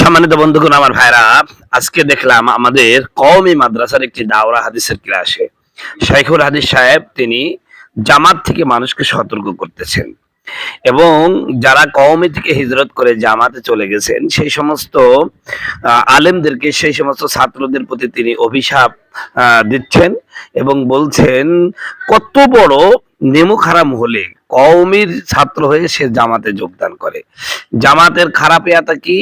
সম্মানিত বন্ধুগণ, আমার ভাইরা, আজকে দেখলাম আমাদের কওমি মাদ্রাসার একটি দাওরা হাদিসের ক্লাসে শাইখুল হাদিস সাহেব তিনি জামাত থেকে মানুষকে সতর্ক করতেছেন এবং যারা কওমি থেকে হিজরত করে জামাতে চলে গেছেন সেই সমস্ত আলেমদেরকে, সেই সমস্ত ছাত্রদের প্রতি তিনি অভিশাপ দিচ্ছেন এবং বলছেন কত বড় নেমুখ হারাম হলে কওমির ছাত্র হয়ে সে জামাতে যোগদান করে। জামাতের খারাপ ইয়াটা কি?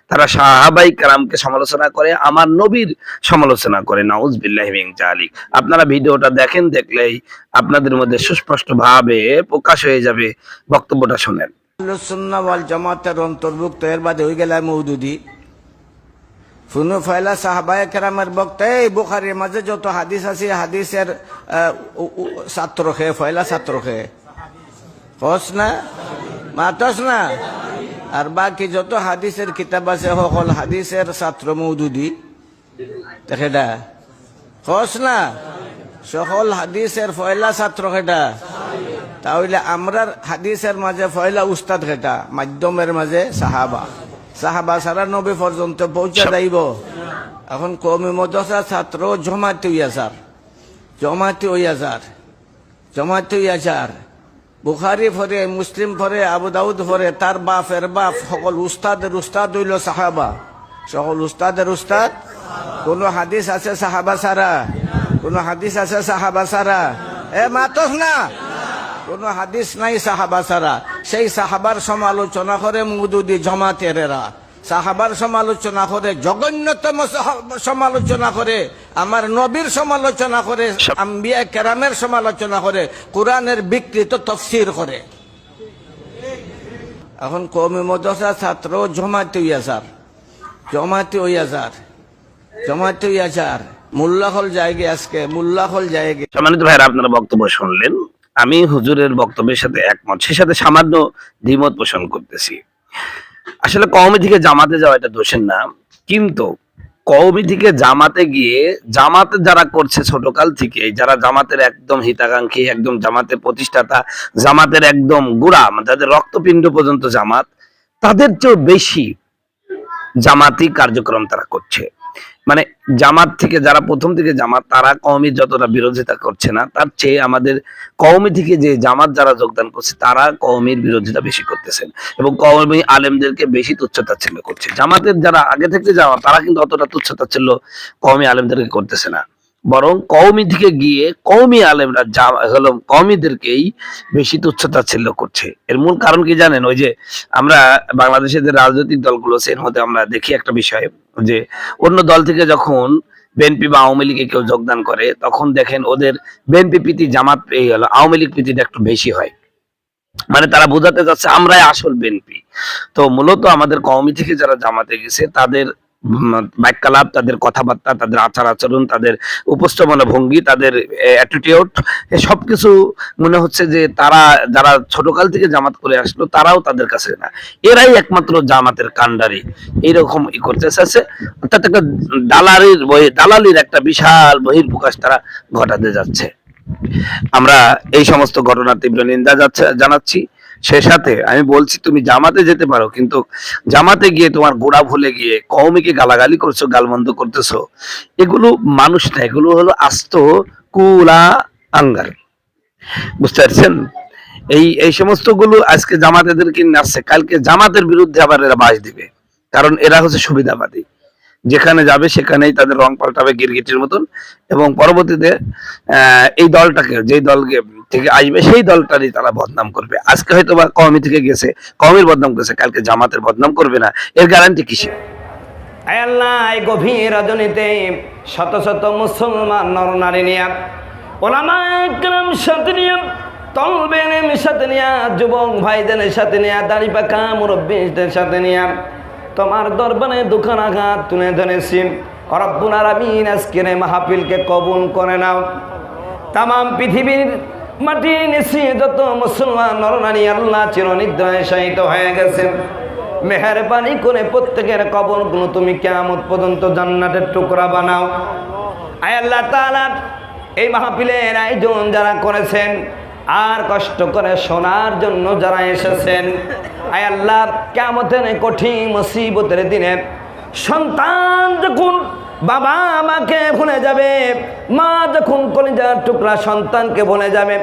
তারা সাহাবাই কেরামকে সমালোচনা করে, আমার নবীর সমালোচনা করে। নাউজুবিল্লাহি মিন যালিক। আপনারা ভিডিওটা দেখেন, দেখলেই আপনাদের মধ্যে সুস্পষ্ট ভাবে প্রকাশ হয়ে যাবে। বক্তব্যটা শুনেন। আহলুস সুন্নাহ ওয়াল জামাতের অন্তর্ভুক্ত এর বাদে হয়ে গেল মওদুদি ফুনু ফাইলা সাহাবায়ে কেরামের বক্তে বুখারীর মাঝে যত হাদিস আছে হাদিসের ছাত্র খে ফাইলা ছাত্র খে কস না মাতস না আর বাকি যত হাদিসের কিতাব আছে সকল হাদিসের ছাত্র মওদুদি দেখেডা কস না সকল হাদিসের ফয়লা ছাত্র খেটা। তাহলে আমরার হাদিসের মাঝে ফয়লা উস্তাদ খেটা, মাধ্যমের মাঝে সাহাবা। সাহাবা সারা নবী পর্যন্ত পৌঁছা যাইব। এখন কওমি মাদ্রাসা ছাত্র জমাতে হইয়াছার বুখারী পড়ে, মুসলিম পড়ে, আবু দাউদ পড়ে, তার বাপের বাপ সকল উস্তাদের উস্তাদ হইল সাহাবা। সকল উস্তাদের উস্তাদ। কোন হাদিস আছে সাহাবা সারা? কোন হাদিস আছে সাহাবা সারা? মাতস না, কোন হাদিস নাই সাহাবা সারা। সেই সাহাবার সমালোচনা করে মওদুদি জমাতেরা, সাহাবার সমালোচনা করে, জঘন্যতম সমালোচনা করে, আমার নবীর সমালোচনা করে, আম্বিয়া কেরামের সমালোচনা করে, কোরআনের বিকৃত তাফসীর করে। এখন কওমি মাদ্রাসা ছাত্র জমাতে হইয়াছার মোল্লা হল জায়গা, আজকে মোল্লা হল জায়গা। সম্মানিত ভাইরা, আপনারা বক্তব্য শুনলেন। আমি হুজুরের বক্তব্যের সাথে একমত, সে সাথে সামান্য দ্বিমত পোষণ করতেছি। আসলে কওমি থেকে জামাতে যাওয়া এটা দোষের না, কিন্তু কওমি থেকে জামাতে গিয়ে জামাতে যারা করছে ছোটকাল থেকে, যারা জামাতের একদম হিতাকাঙ্ক্ষী, একদম জামাতের প্রতিষ্ঠাতা, জামাতের একদম গোড়া, যাদের রক্তপিণ্ড পর্যন্ত জামাত, তাদের চেয়েও বেশি জামাতি কার্যক্রম তারা করছে। মানে জামাত থেকে যারা প্রথম থেকে জামাত, তারা কওমি যতটা বিরোধিতা করছে না, তার চেয়ে আমাদের কওমি থেকে যে জামাত যারা যোগদান করছে তারা কওমির বিরোধিতা বেশি করতেছেন এবং কওমি আলেমদেরকে বেশি তুচ্ছতাচ্ছিল্য করছে। জামাতের যারা আগে থেকে জামাত, তারা কিন্তু অতটা তুচ্ছতাচ্ছিল্য কওমি আলেমদেরকে করতেছে না, বরং কওমি থেকে গিয়ে কওমি আলেমরা হলো কওমিদেরকেই বেশি তুচ্ছতাচ্ছিল্য করছে। এর মূল কারণ কি জানেন? ওই যে আমরা বাংলাদেশের যে রাজনৈতিক দলগুলো আছে, এর মধ্যে আমরা দেখি একটা বিষয় যে অন্য দল থেকে যখন বিএনপি বা আওয়ামী লীগে কেউ যোগদান করে, তখন দেখেন ওদের বিএনপি প্রীতি জামাত এই হলো আওয়ামী লীগ প্রীতিটা একটু বেশি হয়। মানে তারা বোঝাতে যাচ্ছে আমরাই আসল বিএনপি। তো মূলত আমাদের কওমি থেকে যারা জামাতে গেছে, তাদের বাক্যালাপ, তাদের কথাবার্তা, তাদের আচার আচরণ, তাদের উপস্থাপনা ভঙ্গি, তাদের অ্যাটিটিউড, সবকিছু মনে হচ্ছে যে তারা যারা ছোটকাল থেকে জামাত করে আসলো তারাও তাদের কাছে না, এরাই একমাত্র জামাতের কান্ডারি, এইরকম করতে চাচ্ছে। অর্থাৎ একটা দালালির একটা বিশাল বহির্প্রকাশ তারা ঘটাতে যাচ্ছে। আমরা এই সমস্ত ঘটনার তীব্র নিন্দা জানাচ্ছি। সে সাথে আমি বলছি, তুমি জামাতে যেতে পারো, কিন্তু জামাতে গিয়ে তোমার গোড়া ভুলে গিয়ে কওমিকে গালাগালি করছো, গালমন্দ করতেছো, এগুলো মানুষ না, এগুলো হলো আস্ত কুলা আঙ্গার। বুঝতে পারছেন? এই সমস্ত গুলো আজকে জামাতেদেরকে নাচছে, কালকে জামাতের বিরুদ্ধে আবার এরা বাস দিবে, কারণ এরা হচ্ছে সুবিধাবাদী। যেখানে যাবে সেখানেই তাদের রং পাল্টাবে গিরগিটির মতন, এবং পরবর্তীতে এই দলটাকে, যে দলকে থেকে আসবে সেই দলটারই তারা বদনাম করবে। আজকে হয়তো বা কওমি থেকে গেছে, কওমির বদনাম করেছে, কালকে জামাতের বদনাম করবে না, এর গ্যারান্টি কিসে? আয় আল্লাহ, এই গভীর রজনীতে শত শত মুসলমান নরনারী নিয়ে, ওলামা একরাম সাথে নিয়ে, তলবে এলেম সাথে নিয়ে, যুবক ভাইদের সাথে নিয়ে, দাড়ি পাকা মুরব্বীদের সাথে নিয়ে তোমার দরবারে দুখান আঘাত তুলে ধরেছি। রব্বুল আলামিন আজকের এই মাহফিলকে কবুল করে নাও। তামাম পৃথিবীর মাটি নিচে যত মুসলমান নরনারী আল্লাহ চিরনিদ্রায় শায়িত হয়ে গেছে, মেহেরবানি করে প্রত্যেকের কবরগুলো তুমি কিয়ামত পর্যন্ত জান্নাতের টুকরা বানাও। আয় আল্লাহ তাআলা, এই মাহফিলের আয়োজন যারা করেছেন, আর কষ্ট করে শোনার জন্য যারা এসেছেন, আয় আল্লাহ, কিয়ামতের কঠিন মুসিবতের দিনে সন্তান যখন বাবা মাকে ভুলে যাবে, মা যখন কলিজার টুকরা সন্তানকে ভুলে যাবে,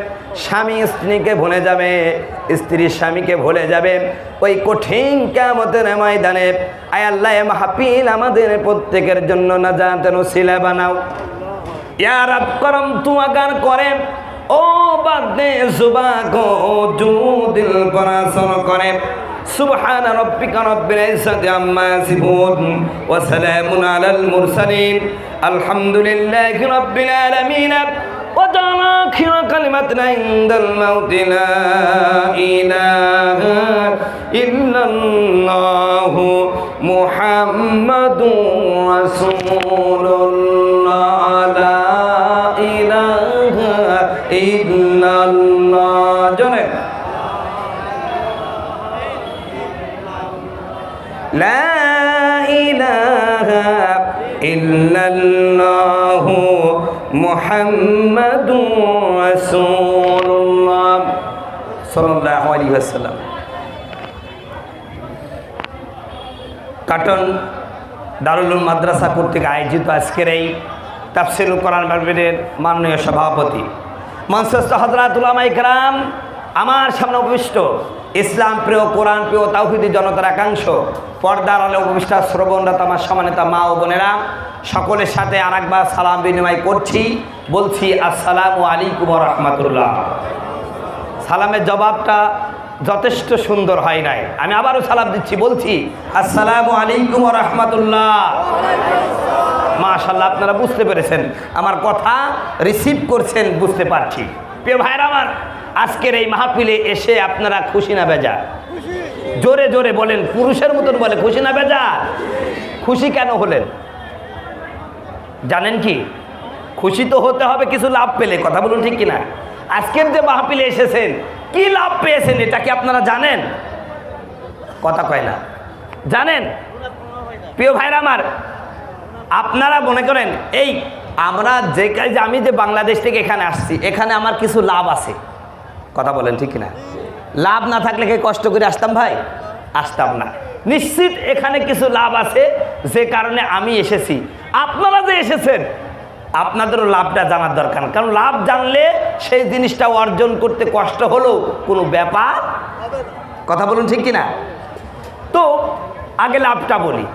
স্বামী স্ত্রীকে ভুলে যাবে, স্ত্রী স্বামীকে ভুলে যাবে, ওই কঠিন কিয়ামতের ময়দানে আয় আল্লাহ মাহফিল আমাদের প্রত্যেকের জন্য নাজাতের ওসিলা বানাও। ইয়া রব করম তুয়াগার করে ও বাদে জুবা কো জু দিল পরাসন করে। সুবহান রাব্বিকা রাব্বিল ইজ্জাতি আম্মা ইয়াসিফুন ওয়া সালামুন আলাল মুরসালিন আলহামদুলিল্লাহি রাব্বিল আলামিন। ওয়া জানা আখির কালিমাতিনা ইনদাল মাউতি লা ইলাহা ইল্লাল্লাহু মুহাম্মাদুর রাসূলুল্লাহ লা ইলাহা ইল্লাল্লাহ। জনে লা ইলাহা ইল্লাল্লাহু মুহাম্মাদুর রাসূলুল্লাহ সাল্লাল্লাহু আলাইহি ওয়াসাল্লাম। কাটন দারুল মাদ্রাসা কর্তৃক আয়োজিত আজকের এই তাফসীরুল কোরআন মাহফিলের মাননীয় সভাপতি মঞ্চস্থ হযরত উলামায়ে কেরাম, আমার সামনে উপবিষ্ট ইসলাম প্রিয়, কোরআন প্রিয়, তাওহীদি জনতার একাংশ, পর্দার আলে উপবিষ্ট শ্রবণরত আমার সম্মানিত মা ও বোনেরা, সকলের সাথে আরেকবার সালাম বিনিময় করছি, বলছি আসসালামু আলাইকুম ওয়া রাহমাতুল্লাহ। সালামের জবাবটা যথেষ্ট সুন্দর হয় নাই, আমি আবারও সালাম দিচ্ছি, বলছি আসসালামু আলাইকুম ওয়া রাহমাতুল্লাহ। মাশাআল্লাহ, আপনারা বুঝতে পেরেছেন, আমার কথা রিসিভ করছেন, বুঝতে পারছি। প্রিয় ভাইরা আমার, আজকের এই মাহফিলে এসে আপনারা খুশি না বেজা? জোরে জোরে বলেন, পুরুষের মতন বলে, খুশি না বেজা? খুশি কেন হলেন জানেন কি? খুশি তো হতে হবে কিছু লাভ পেলে, কথা বলুন ঠিক কিনা? আজকের যে মাহফিলে এসেছেন কি লাভ পেয়েছেন এটা কি আপনারা জানেন? কথা কয় না, জানেন? প্রিয় ভাইরা আমার, আপনারা মনে করেন এই আমরা যে কাজে, আমি যে বাংলাদেশ থেকে এখানে আসছি, এখানে আমার কিছু লাভ আছে, কথা বলেন ঠিক কিনা? লাভ না থাকলে কি কষ্ট করে আসতাম ভাই? আসতাম না। নিশ্চিত এখানে কিছু লাভ আছে যে কারণে আমি এসেছি। আপনারা যে এসেছেন আপনাদেরও লাভটা জানার দরকার, কারণ লাভ জানলে সেই জিনিসটা অর্জন করতে কষ্ট হলেও কোনো ব্যাপার, কথা বলুন ঠিক কিনা? তো আগে লাভটা বলি।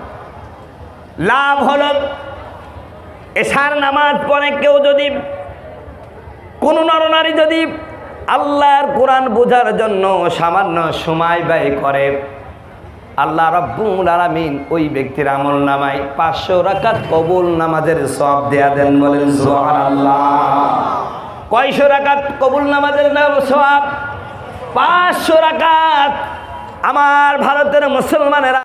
লাভ হলো এশার নামাজ পড়ে কেউ যদি, কোনো নরনারী যদি আল্লাহর কোরআন বোঝার জন্য সামান্য সময় ব্যয় করে, আল্লাহ রাব্বুল আলামিন ওই ব্যক্তির আমল নামায় 500 রাকাত কবুল নামাজের সওয়াব দেয়া দেন। বলেন সুবহানাল্লাহ। কয়শো রাকাত কবুল নামাজের সওয়াব? 500 রাকাত। আমার ভারতের মুসলমানেরা